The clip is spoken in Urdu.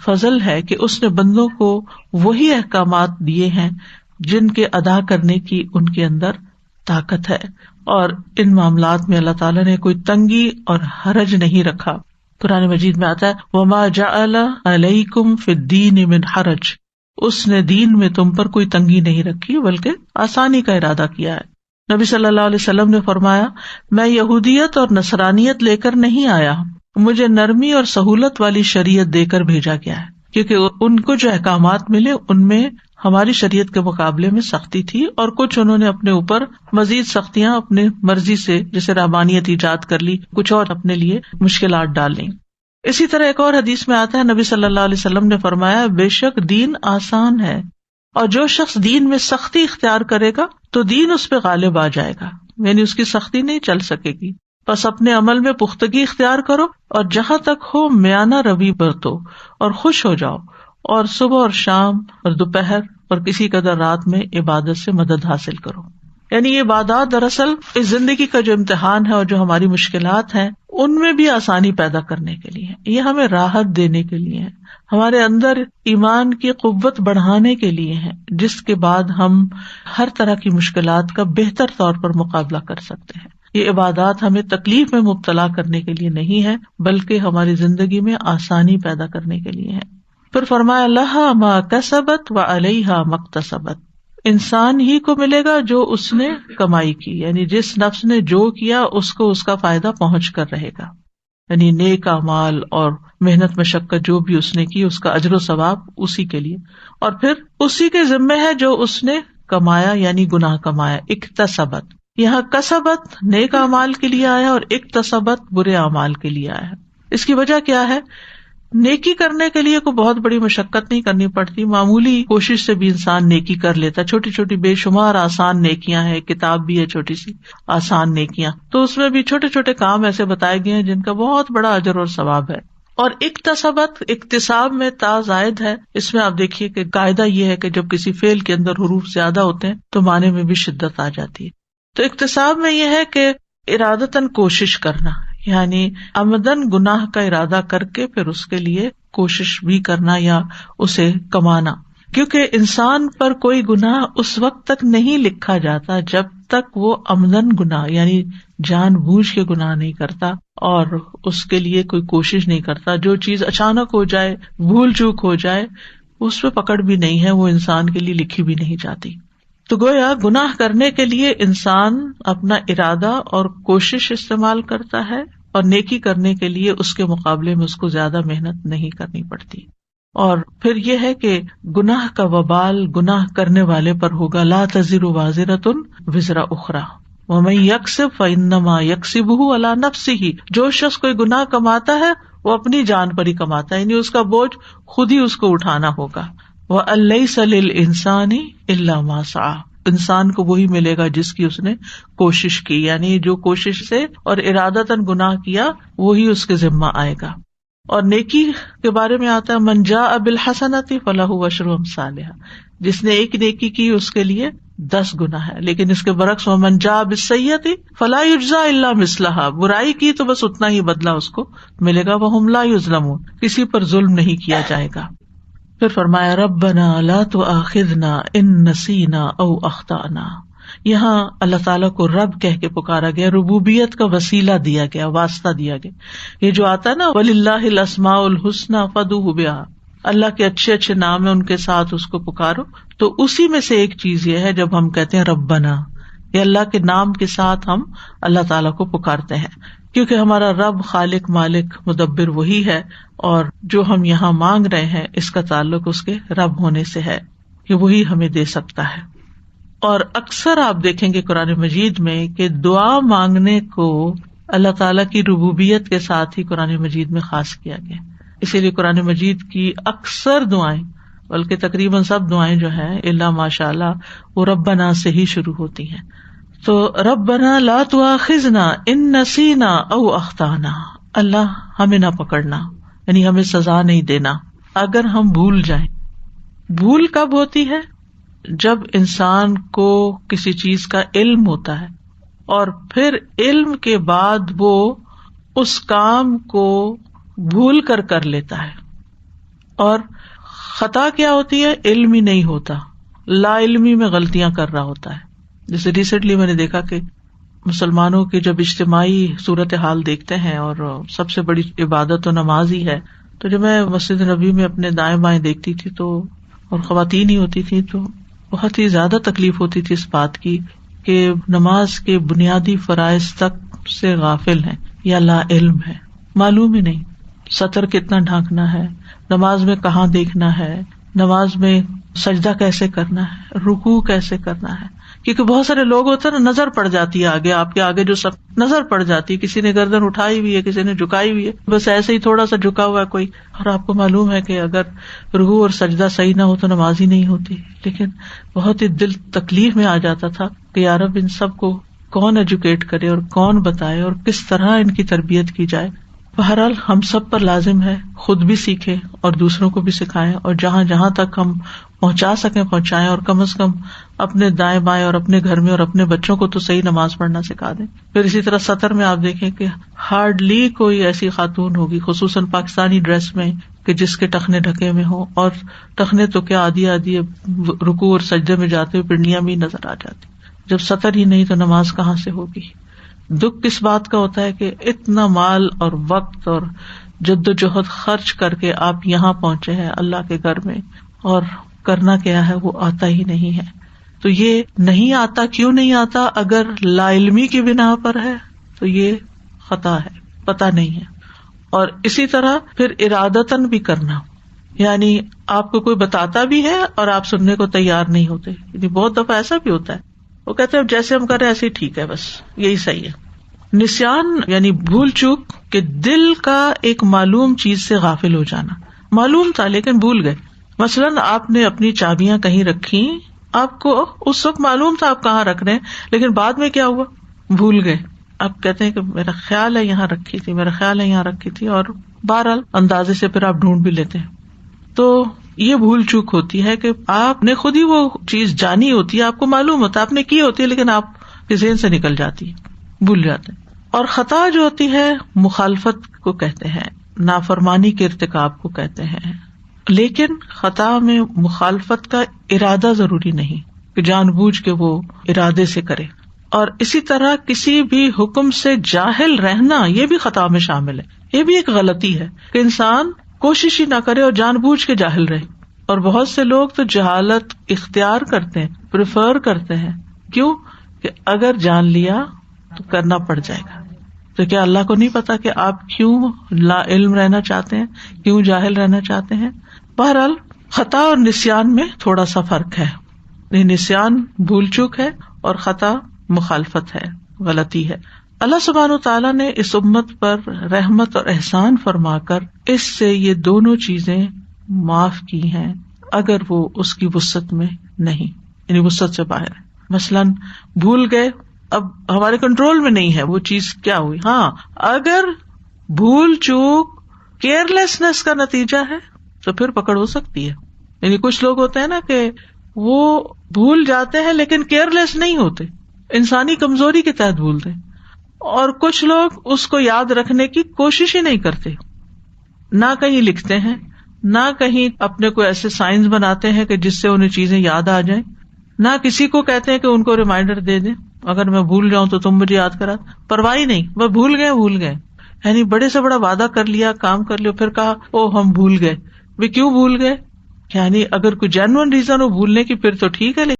فضل ہے کہ اس نے بندوں کو وہی احکامات دیے ہیں جن کے ادا کرنے کی ان کے اندر طاقت ہے، اور ان معاملات میں اللہ تعالیٰ نے کوئی تنگی اور حرج نہیں رکھا۔ قرآن مجید میں آتا ہے وَمَا جَعَلَ عَلَيْكُمْ فِي الدِّينِ مِنْ حَرَجٍ، اس نے دین میں تم پر کوئی تنگی نہیں رکھی بلکہ آسانی کا ارادہ کیا ہے۔ نبی صلی اللہ علیہ وسلم نے فرمایا میں یہودیت اور نصرانیت لے کر نہیں آیا، مجھے نرمی اور سہولت والی شریعت دے کر بھیجا گیا ہے، کیونکہ ان کو جو احکامات ملے ان میں ہماری شریعت کے مقابلے میں سختی تھی، اور کچھ انہوں نے اپنے اوپر مزید سختیاں اپنے مرضی سے جیسے رحمانیت ایجاد کر لی، کچھ اور اپنے لیے مشکلات ڈال لیں۔ اسی طرح ایک اور حدیث میں آتا ہے نبی صلی اللہ علیہ وسلم نے فرمایا بے شک دین آسان ہے، اور جو شخص دین میں سختی اختیار کرے گا تو دین اس پہ غالب آ جائے گا، یعنی اس کی سختی نہیں چل سکے گی۔ بس اپنے عمل میں پختگی اختیار کرو، اور جہاں تک ہو میانہ روی برتو اور خوش ہو جاؤ، اور صبح اور شام اور دوپہر اور کسی قدر رات میں عبادت سے مدد حاصل کرو۔ یعنی یہ عبادات دراصل اس زندگی کا جو امتحان ہے اور جو ہماری مشکلات ہیں ان میں بھی آسانی پیدا کرنے کے لیے، یہ ہمیں راحت دینے کے لیے ہے، ہمارے اندر ایمان کی قوت بڑھانے کے لیے ہے، جس کے بعد ہم ہر طرح کی مشکلات کا بہتر طور پر مقابلہ کر سکتے ہیں۔ یہ عبادات ہمیں تکلیف میں مبتلا کرنے کے لیے نہیں ہے بلکہ ہماری زندگی میں آسانی پیدا کرنے کے لیے ہے۔ پھر فرمایا لہا ما کسبت وعلیہا ما اکتسبت، انسان ہی کو ملے گا جو اس نے کمائی کی، یعنی جس نفس نے جو کیا اس کو اس کا فائدہ پہنچ کر رہے گا، یعنی نیک اعمال اور محنت مشقت جو بھی اس نے کی اس کا اجر و ثواب اسی کے لیے، اور پھر اسی کے ذمہ ہے جو اس نے کمایا یعنی گناہ کمایا۔ اکتسبت، یہاں کسبت نیک اعمال کے لیے آیا اور اکتسبت برے اعمال کے لیے آیا۔ اس کی وجہ کیا ہے؟ نیکی کرنے کے لیے کوئی بہت بڑی مشقت نہیں کرنی پڑتی، معمولی کوشش سے بھی انسان نیکی کر لیتا، چھوٹی چھوٹی بے شمار آسان نیکیاں ہیں، کتاب بھی ہے چھوٹی سی آسان نیکیاں، تو اس میں بھی چھوٹے چھوٹے کام ایسے بتائے گئے ہیں جن کا بہت بڑا اجر اور ثواب ہے۔ اور اکتسبت، اکتساب میں تا زائد ہے، اس میں آپ دیکھیے کہ قاعدہ یہ ہے کہ جب کسی فعل کے اندر حروف زیادہ ہوتے ہیں تو معنی میں بھی شدت آ جاتی ہے۔ تو اکتساب میں یہ ہے کہ ارادتاً کوشش کرنا، یعنی عمدن گناہ کا ارادہ کر کے پھر اس کے لیے کوشش بھی کرنا یا اسے کمانا، کیونکہ انسان پر کوئی گناہ اس وقت تک نہیں لکھا جاتا جب تک وہ عمدن گناہ یعنی جان بوجھ کے گناہ نہیں کرتا اور اس کے لیے کوئی کوشش نہیں کرتا۔ جو چیز اچانک ہو جائے، بھول چوک ہو جائے، اس پہ پکڑ بھی نہیں ہے، وہ انسان کے لیے لکھی بھی نہیں جاتی۔ تو گویا گناہ کرنے کے لیے انسان اپنا ارادہ اور کوشش استعمال کرتا ہے، اور نیکی کرنے کے لیے اس کے مقابلے میں اس کو زیادہ محنت نہیں کرنی پڑتی۔ اور پھر یہ ہے کہ گناہ کا وبال گناہ کرنے والے پر ہوگا، لا تزر وازرۃ وزر اخری ومن یکسب فانما یکسبہ علی نفسہ، جو شخص کوئی گناہ کماتا ہے وہ اپنی جان پر ہی کماتا ہے، یعنی اس کا بوجھ خود ہی اس کو اٹھانا ہوگا۔ وَأَن لَّيْسَ لِلْإِنسَانِ إِلَّا مَا سَعَىٰ، انسان کو وہی ملے گا جس کی اس نے کوشش کی، یعنی جو کوشش سے اور ارادتاً گناہ کیا وہی اس کے ذمہ آئے گا۔ اور نیکی کے بارے میں آتا ہے من جاء بالحسنۃ فلہ عشر امثالھا، جس نے ایک نیکی کی اس کے لیے 10 گناہ ہے، لیکن اس کے برعکس ومن جاء بالسیئۃ فلا یجزی الا مثلھا، برائی کی تو بس اتنا ہی بدلہ اس کو ملے گا، وہم لا یظلمون، کسی پر ظلم نہیں کیا جائے گا۔ پھر فرمایا ربنا لا تؤاخذنا ان نسینا او اخطأنا، یہاں اللہ تعالیٰ کو رب کہہ کے پکارا گیا، ربوبیت کا وسیلہ دیا گیا، واسطہ دیا گیا۔ یہ جو آتا ہے نا وَلِلَّهِ الْأَسْمَاءُ الْحُسْنَىٰ فَادْعُوهُ بِهَا، اللہ کے اچھے اچھے نام ہیں ان کے ساتھ اس کو پکارو، تو اسی میں سے ایک چیز یہ ہے جب ہم کہتے ہیں ربنا، یہ اللہ کے نام کے ساتھ ہم اللہ تعالیٰ کو پکارتے ہیں، کیونکہ ہمارا رب خالق مالک مدبر وہی ہے، اور جو ہم یہاں مانگ رہے ہیں اس کا تعلق اس کے رب ہونے سے ہے کہ وہی ہمیں دے سکتا ہے۔ اور اکثر آپ دیکھیں گے قرآن مجید میں کہ دعا مانگنے کو اللہ تعالیٰ کی ربوبیت کے ساتھ ہی قرآن مجید میں خاص کیا گیا، اسی لیے قرآن مجید کی اکثر دعائیں بلکہ تقریباً سب دعائیں جو ہیں الا ماشاء اللہ وہ ربنا سے ہی شروع ہوتی ہیں۔ تو ربنا لا تؤاخذنا ان نسینا او اخطانا، اللہ ہمیں نہ پکڑنا، یعنی ہمیں سزا نہیں دینا اگر ہم بھول جائیں۔ بھول کب ہوتی ہے؟ جب انسان کو کسی چیز کا علم ہوتا ہے اور پھر علم کے بعد وہ اس کام کو بھول کر لیتا ہے، اور خطا کیا ہوتی ہے؟ علم ہی نہیں ہوتا، لا علمی میں غلطیاں کر رہا ہوتا ہے. جیسے ریسنٹلی میں نے دیکھا کہ مسلمانوں کی جب اجتماعی صورتحال دیکھتے ہیں اور سب سے بڑی عبادت تو نماز ہی ہے، تو جب میں مسجد نبی میں اپنے دائیں بائیں دیکھتی تھی تو اور خواتین ہی ہوتی تھی تو بہت ہی زیادہ تکلیف ہوتی تھی اس بات کی کہ نماز کے بنیادی فرائض تک سے غافل ہیں یا لا علم ہے، معلوم ہی نہیں سطر کتنا ڈھانکنا ہے، نماز میں کہاں دیکھنا ہے، نماز میں سجدہ کیسے کرنا ہے، رکوع کیسے کرنا ہے. کیونکہ بہت سارے لوگ ہوتے ہیں نا، نظر پڑ جاتی ہے آگے، آپ کے آگے جو سب نظر پڑ جاتی ہے، کسی نے گردن اٹھائی ہوئی ہے، کسی نے جھکائی ہوئی ہے، بس ایسے ہی تھوڑا سا جھکا ہوا ہے کوئی، اور آپ کو معلوم ہے کہ اگر رکوع اور سجدہ صحیح نہ ہو تو نماز ہی نہیں ہوتی. لیکن بہت ہی دل تکلیف میں آ جاتا تھا کہ یا رب ان سب کو کون ایجوکیٹ کرے اور کون بتائے اور کس طرح ان کی تربیت کی جائے. بہرحال ہم سب پر لازم ہے خود بھی سیکھیں اور دوسروں کو بھی سکھائیں، اور جہاں جہاں تک ہم پہنچا سکیں پہنچائیں، اور کم از کم اپنے دائیں بائیں اور اپنے گھر میں اور اپنے بچوں کو تو صحیح نماز پڑھنا سکھا دیں. پھر اسی طرح سطر میں آپ دیکھیں کہ ہارڈلی کوئی ایسی خاتون ہوگی خصوصاً پاکستانی ڈریس میں کہ جس کے ٹخنے ڈھکے میں ہوں، اور ٹخنے تو کیا آدھی آدھی رکوع اور سجدے میں جاتے ہوئے پنڈلیاں بھی نظر آ جاتی. جب سطر ہی نہیں تو نماز کہاں سے ہوگی. دکھ کس بات کا ہوتا ہے کہ اتنا مال اور وقت اور جد و جہد خرچ کر کے آپ یہاں پہنچے ہیں اللہ کے گھر میں، اور کرنا کیا ہے وہ آتا ہی نہیں ہے. تو یہ نہیں آتا کیوں نہیں آتا؟ اگر لا علمی کی بنا پر ہے تو یہ خطا ہے، پتہ نہیں ہے. اور اسی طرح پھر ارادتاً بھی کرنا، یعنی آپ کو کوئی بتاتا بھی ہے اور آپ سننے کو تیار نہیں ہوتے. یعنی بہت دفعہ ایسا بھی ہوتا ہے، وہ کہتے ہیں جیسے ہم کریں ایسے ہی ٹھیک ہے، بس یہی صحیح ہے. نسیان یعنی بھول چوک کہ دل کا ایک معلوم چیز سے غافل ہو جانا. معلوم تھا لیکن بھول گئے. مثلاً آپ نے اپنی چابیاں کہیں رکھی، آپ کو اس وقت معلوم تھا آپ کہاں رکھ رہے ہیں، لیکن بعد میں کیا ہوا؟ بھول گئے. آپ کہتے ہیں کہ میرا خیال ہے یہاں رکھی تھی، میرا خیال ہے یہاں رکھی تھی، اور بہرحال اندازے سے پھر آپ ڈھونڈ بھی لیتے ہیں. تو یہ بھول چوک ہوتی ہے کہ آپ نے خود ہی وہ چیز جانی ہوتی ہے، آپ کو معلوم ہوتا ہے آپ نے کی ہوتی ہے، لیکن آپ کے ذہن سے نکل جاتی ہے، بھول جاتے ہیں. اور خطا جو ہوتی ہے مخالفت کو کہتے ہیں، نافرمانی کے ارتکاب کو کہتے ہیں. لیکن خطا میں مخالفت کا ارادہ ضروری نہیں کہ جان بوجھ کے وہ ارادے سے کرے. اور اسی طرح کسی بھی حکم سے جاہل رہنا یہ بھی خطا میں شامل ہے. یہ بھی ایک غلطی ہے کہ انسان کوشش ہی نہ کرے اور جان بوجھ کے جاہل رہے. اور بہت سے لوگ تو جہالت اختیار کرتے ہیں، پریفر کرتے ہیں. کیوں؟ کہ اگر جان لیا تو کرنا پڑ جائے گا. تو کیا اللہ کو نہیں پتا کہ آپ کیوں لا علم رہنا چاہتے ہیں، کیوں جاہل رہنا چاہتے ہیں؟ بہرحال خطا اور نسیان میں تھوڑا سا فرق ہے. نسیان بھول چوک ہے اور خطا مخالفت ہے، غلطی ہے. اللہ سبحانہ و تعالیٰ نے اس امت پر رحمت اور احسان فرما کر اس سے یہ دونوں چیزیں معاف کی ہیں اگر وہ اس کی وسعت میں نہیں، یعنی وسعت سے باہر ہے. مثلاً بھول گئے، اب ہمارے کنٹرول میں نہیں ہے وہ چیز کیا ہوئی. ہاں اگر بھول چوک کیئرلیسنس کا نتیجہ ہے تو پھر پکڑ ہو سکتی ہے. یعنی کچھ لوگ ہوتے ہیں نا کہ وہ بھول جاتے ہیں لیکن کیئرلیس نہیں ہوتے، انسانی کمزوری کے تحت بھولتے ہیں. اور کچھ لوگ اس کو یاد رکھنے کی کوشش ہی نہیں کرتے، نہ کہیں لکھتے ہیں، نہ کہیں اپنے کو ایسے سائنس بناتے ہیں کہ جس سے انہیں چیزیں یاد آ جائیں، نہ کسی کو کہتے ہیں کہ ان کو ریمائنڈر دے دیں، اگر میں بھول جاؤں تو تم مجھے یاد کرا. پرواہ نہیں، وہ بھول گئے. یعنی بڑے سے بڑا وعدہ کر لیا، کام کر لیا، پھر کہا او ہم بھول گئے. وہ کیوں بھول گئے؟ یعنی اگر کوئی جینوئن ریزن ہو بھولنے کی پھر تو ٹھیک ہے،